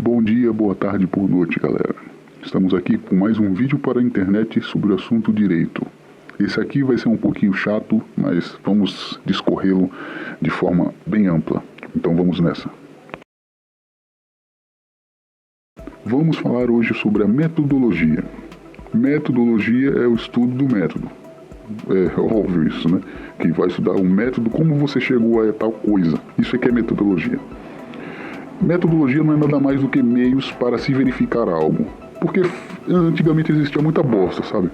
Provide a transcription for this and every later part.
Bom dia, boa tarde, boa noite, galera. Estamos aqui com mais um vídeo para a internet sobre o assunto direito. Esse aqui vai ser um pouquinho chato, mas vamos discorrê-lo de forma bem ampla. Então vamos nessa. Vamos falar hoje sobre a metodologia. Metodologia é o estudo do método. É óbvio isso, né? Que vai estudar o método, como você chegou a tal coisa. Isso aqui é metodologia. Metodologia não é nada mais do que meios para se verificar algo. Porque antigamente existia muita bosta, sabe?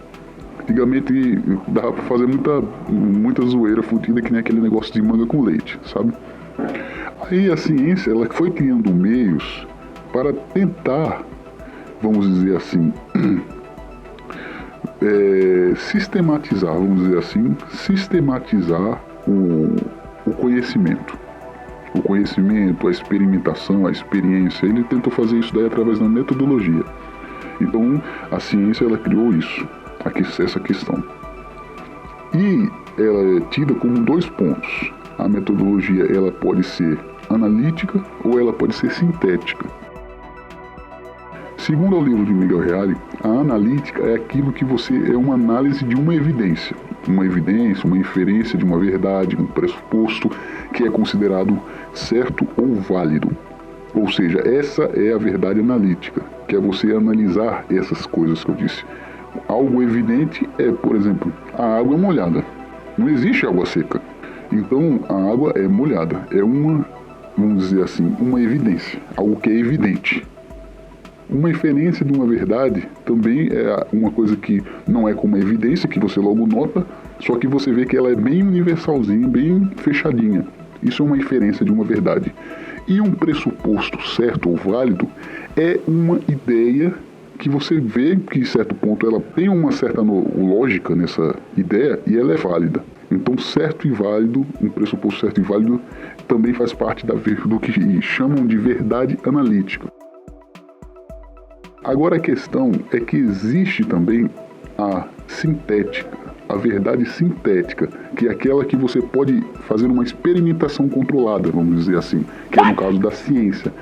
Antigamente dava pra fazer muita zoeira fudida, que nem aquele negócio de manga com leite, sabe? Aí a ciência, ela foi criando meios para tentar, vamos dizer assim, sistematizar o conhecimento. O conhecimento, a experimentação, a experiência, ele tentou fazer isso daí através da metodologia. Então, a ciência, ela criou isso, essa questão. E ela é tida como 2 pontos. A metodologia, ela pode ser analítica ou ela pode ser sintética. Segundo o livro de Miguel Reale, a analítica é aquilo que é uma análise de uma evidência. Uma inferência de uma verdade, um pressuposto que é considerado certo ou válido. Ou seja, essa é a verdade analítica, que é você analisar essas coisas que eu disse. Algo evidente é, por exemplo, a água é molhada. Não existe água seca. Então, a água é molhada. É vamos dizer assim, uma evidência. Algo que é evidente. Uma inferência de uma verdade também é uma coisa que não é como evidência, que você logo nota, só que você vê que ela é bem universalzinha, bem fechadinha. Isso é uma inferência de uma verdade. E um pressuposto certo ou válido é uma ideia que você vê que, em certo ponto, ela tem uma certa lógica nessa ideia e ela é válida. Então, certo e válido, um pressuposto certo e válido, também faz parte do que chamam de verdade analítica. Agora a questão é que existe também a sintética, a verdade sintética, que é aquela que você pode fazer uma experimentação controlada, vamos dizer assim, que é no caso da ciência,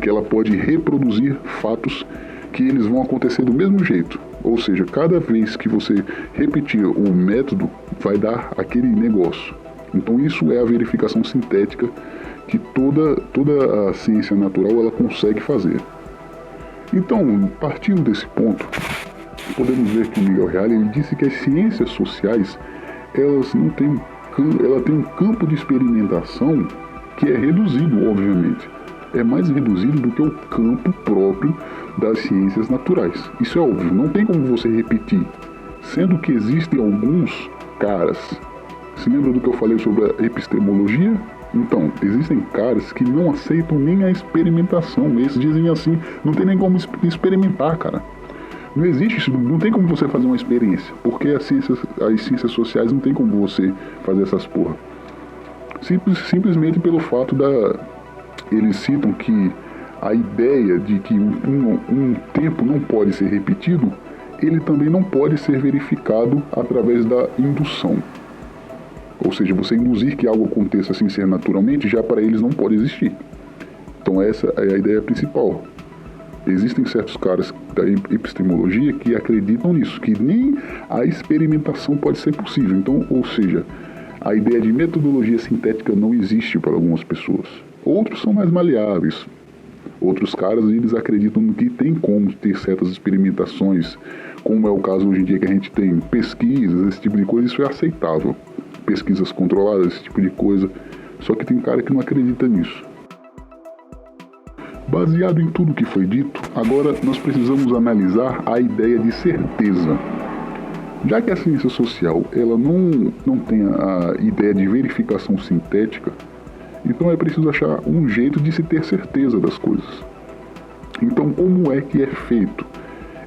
que ela pode reproduzir fatos que eles vão acontecer do mesmo jeito. Ou seja, cada vez que você repetir o método, vai dar aquele negócio. Então isso é a verificação sintética que toda a ciência natural ela consegue fazer. Então, partindo desse ponto, podemos ver que o Miguel Reale ele disse que as ciências sociais ela tem um campo de experimentação que é reduzido, obviamente. É mais reduzido do que o campo próprio das ciências naturais. Isso é óbvio, não tem como você repetir. Sendo que existem alguns caras. Se lembra do que eu falei sobre a epistemologia? Então, existem caras que não aceitam nem a experimentação. Eles dizem assim, não tem nem como experimentar, cara. Não existe isso, não tem como você fazer uma experiência. Porque as ciências sociais não tem como você fazer essas porra. Simplesmente pelo fato eles citam que a ideia de que um tempo não pode ser repetido, ele também não pode ser verificado através da indução. Ou seja, você induzir que algo aconteça sem ser naturalmente, já para eles não pode existir. Então essa é a ideia principal. Existem certos caras da epistemologia que acreditam nisso, que nem a experimentação pode ser possível. Então, ou seja, a ideia de metodologia sintética não existe para algumas pessoas. Outros são mais maleáveis. Outros caras, eles acreditam que tem como ter certas experimentações, como é o caso hoje em dia que a gente tem pesquisas, esse tipo de coisa, isso é aceitável. Pesquisas controladas, esse tipo de coisa. Só que tem cara que não acredita nisso. Baseado em tudo que foi dito, agora nós precisamos analisar a ideia de certeza. Já que a ciência social ela não tem a ideia de verificação sintética, então é preciso achar um jeito de se ter certeza das coisas. Então como é que é feito?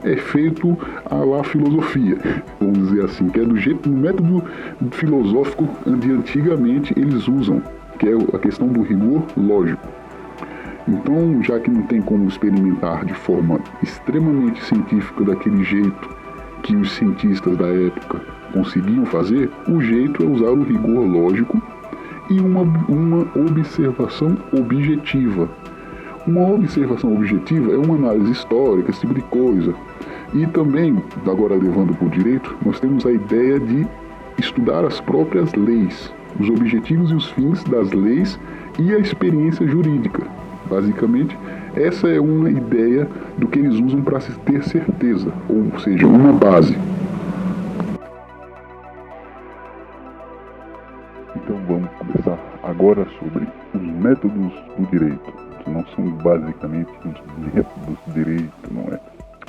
É feito a filosofia, vamos dizer assim, que é do método filosófico de antigamente eles usam, que é a questão do rigor lógico. Então, já que não tem como experimentar de forma extremamente científica daquele jeito que os cientistas da época conseguiam fazer, o jeito é usar o rigor lógico e uma observação objetiva. Uma observação objetiva é uma análise histórica, esse tipo de coisa. E também, agora levando para o direito, nós temos a ideia de estudar as próprias leis, os objetivos e os fins das leis e a experiência jurídica. Basicamente, essa é uma ideia do que eles usam para ter certeza, ou seja, uma base. Então vamos começar agora sobre os métodos do direito, que não são basicamente os métodos do direito, não é?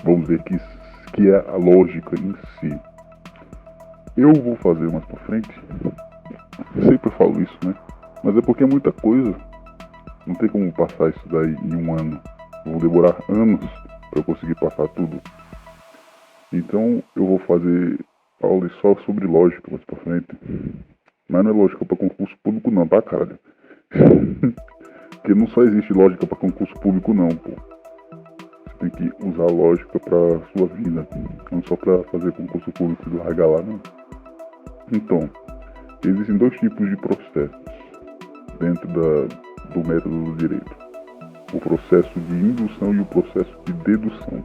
Vamos ver que é a lógica em si. Eu vou fazer mais pra frente, sempre falo isso, né? Mas é porque é muita coisa, não tem como passar isso daí em um ano. Vou demorar anos para eu conseguir passar tudo. Então eu vou fazer aula só sobre lógica mais pra frente. Mas não é lógica para concurso público não, tá, cara? Porque não só existe lógica para concurso público não, pô. Você tem que usar lógica pra sua vida, não só para fazer concurso público e largar lá, não. Então, existem dois tipos de processos dentro do método do direito. O processo de indução e o processo de dedução.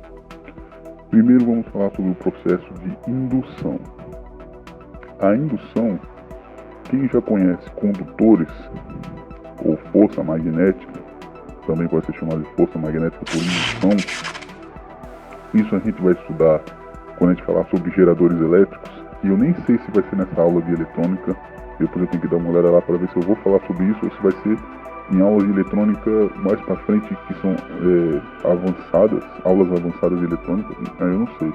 Primeiro vamos falar sobre o processo de indução. A indução, quem já conhece condutores ou força magnética, também pode ser chamado de força magnética por indução, isso a gente vai estudar quando a gente falar sobre geradores elétricos, e eu nem sei se vai ser nessa aula de eletrônica, depois eu tenho que dar uma olhada lá para ver se eu vou falar sobre isso ou se vai ser em aulas de eletrônica mais para frente, que são avançadas, aulas avançadas de eletrônica, eu não sei.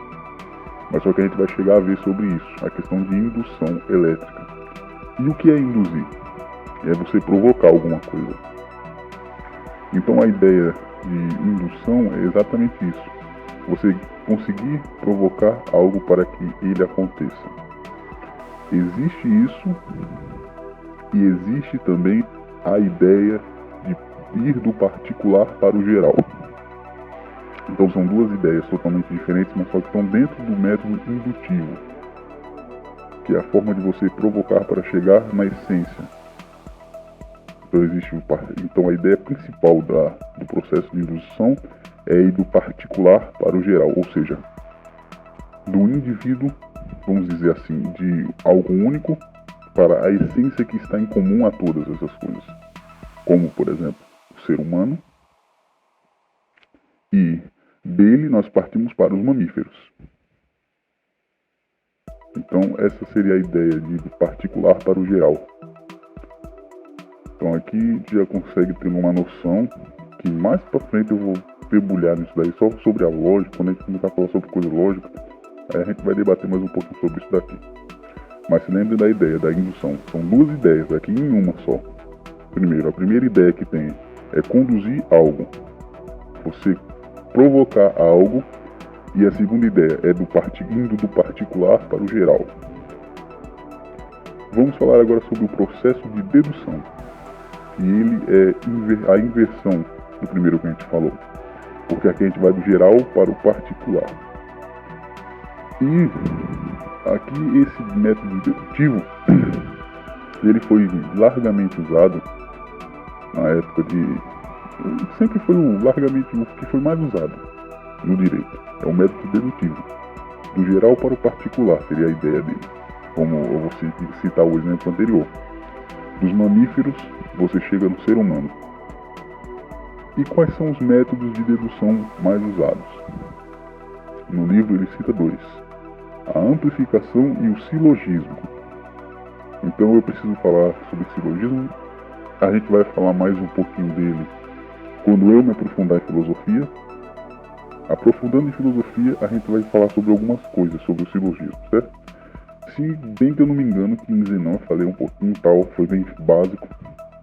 Mas só que a gente vai chegar a ver sobre isso, a questão de indução elétrica. E o que é induzir? É você provocar alguma coisa. Então a ideia de indução é exatamente isso. Você conseguir provocar algo para que ele aconteça. Existe isso e existe também a ideia de ir do particular para o geral. Então são duas ideias totalmente diferentes, mas só que estão dentro do método indutivo, que é a forma de você provocar para chegar na essência. Então a ideia principal do processo de indução é ir do particular para o geral, ou seja, do indivíduo, vamos dizer assim, de algo único para a essência que está em comum a todas essas coisas, como por exemplo o ser humano, e dele nós partimos para os mamíferos. Então essa seria a ideia de do particular para o geral. Então aqui a gente já consegue ter uma noção que mais para frente eu vou debulhar nisso daí, só sobre a lógica. Quando a gente começar a falar sobre coisa lógica, aí a gente vai debater mais um pouquinho sobre isso daqui. Mas se lembre da ideia da indução. São duas ideias aqui em uma só. Primeiro, a primeira ideia que tem é conduzir algo, você provocar algo, e a segunda ideia é indo do particular para o geral. Vamos falar agora sobre o processo de dedução. E ele é a inversão do primeiro que a gente falou. Porque aqui a gente vai do geral para o particular. E aqui esse método dedutivo, ele foi largamente usado na época sempre foi largamente o que foi mais usado no direito. É o método dedutivo. Do geral para o particular seria a ideia dele. Como eu vou citar o exemplo anterior. Dos mamíferos, você chega no ser humano. E quais são os métodos de dedução mais usados? No livro ele cita dois: a amplificação e o silogismo. Então eu preciso falar sobre silogismo. A gente vai falar mais um pouquinho dele quando eu me aprofundar em filosofia. Aprofundando em filosofia, a gente vai falar sobre algumas coisas sobre o silogismo, certo? Se bem que eu não me engano, que em Zenão eu falei um pouquinho tal, foi bem básico.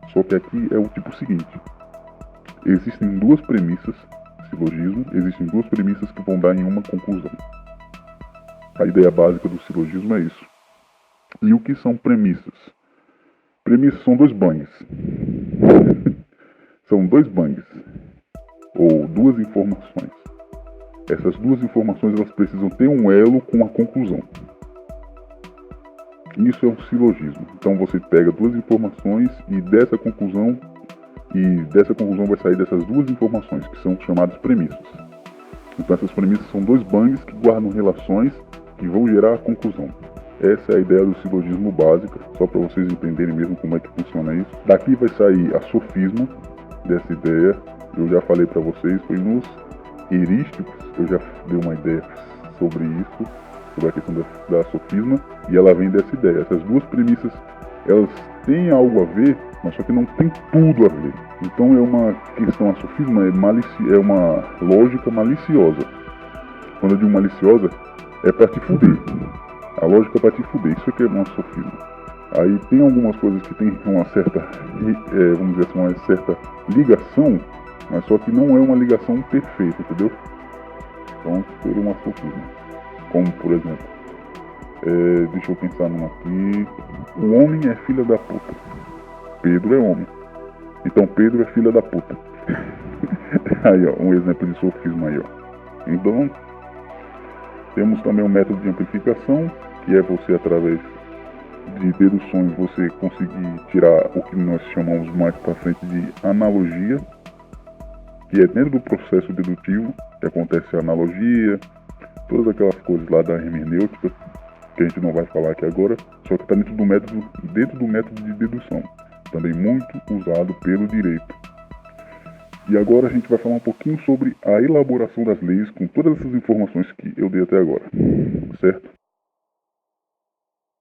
Só que aqui é o tipo seguinte: existem duas premissas, silogismo, existem duas premissas que vão dar em uma conclusão. A ideia básica do silogismo é isso. E o que são premissas? Premissas são dois bangs. São dois bangs, ou duas informações. Essas duas informações elas precisam ter um elo com a conclusão. Isso é um silogismo. Então você pega duas informações e dessa conclusão E dessa conclusão vai sair dessas duas informações, que são chamadas premissas. Então essas premissas são dois bangs que guardam relações que vão gerar a conclusão. Essa é a ideia do silogismo básica, só para vocês entenderem mesmo como é que funciona isso. Daqui vai sair a sofisma dessa ideia. Eu já falei para vocês, foi nos heurísticos, eu já dei uma ideia sobre isso, sobre a questão da sofisma, e ela vem dessa ideia. Essas duas premissas, elas têm algo a ver, mas só que não tem tudo a ver. Então é uma questão, a sofisma é uma lógica maliciosa. Quando eu digo maliciosa, é para te fuder. A lógica é para te fuder, isso aqui é uma sofisma. Aí tem algumas coisas que tem uma certa, vamos dizer assim, uma certa ligação, mas só que não é uma ligação perfeita, entendeu? Então seria uma sofisma. Como por exemplo, deixa eu pensar numa aqui. O homem é filha da puta. Pedro é homem. Então Pedro é filha da puta. Aí ó, um exemplo de sofisma aí ó. Então, temos também o método de amplificação, que é você, através de deduções, você conseguir tirar o que nós chamamos mais para frente de analogia, que é dentro do processo dedutivo, que acontece a analogia, todas aquelas coisas lá da hermenêutica, que a gente não vai falar aqui agora, só que está dentro do método de dedução, também muito usado pelo direito. E agora a gente vai falar um pouquinho sobre a elaboração das leis com todas essas informações que eu dei até agora, certo?